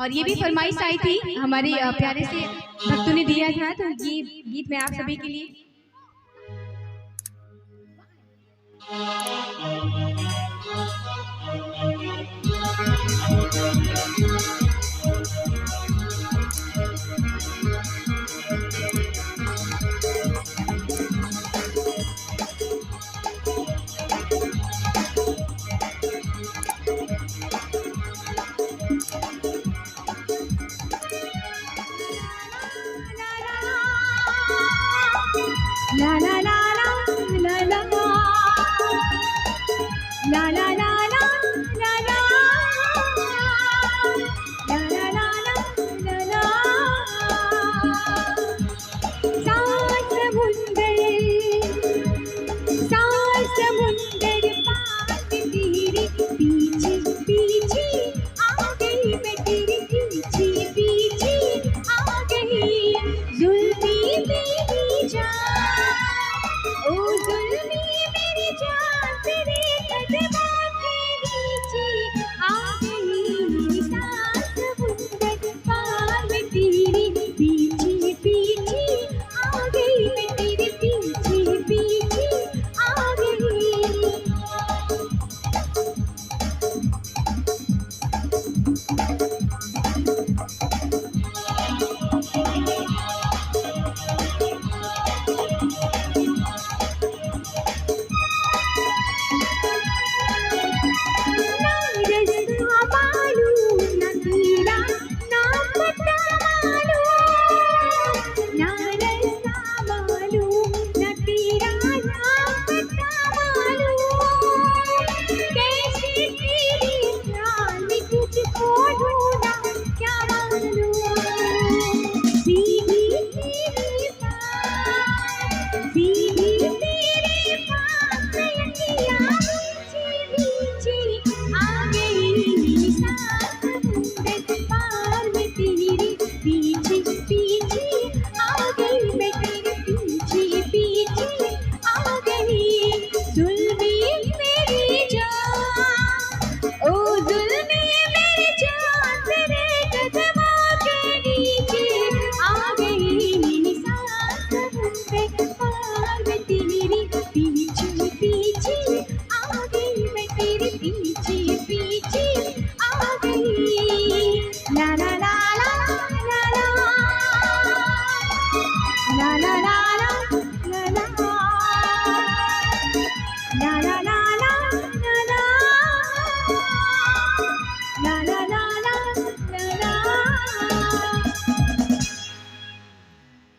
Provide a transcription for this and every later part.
और ये भी फरमाइश आई थी हमारे प्यारे से भक्तों ने दिया था, तो ये गीत मैं आप सभी के लिए। ला ला ला ला ला ला ला ला ला ला ला ला समुंदर पार तेरे पीछे पीछे आ गई, मैं तेरे पीछे पीछे आ गई। जुल्फी मेरी जान, ओ जुल्फी मेरी जान, तेरे कदमों के नीचे आ गई। समुंदर पार मैं तेरे पीछे पीछे आ गई, मैं तेरे पीछे पीछे आ गई।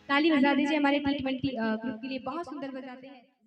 ताली बजा दीजिए हमारे T20 ग्रुप के लिए, बहुत सुंदर बजाते हैं।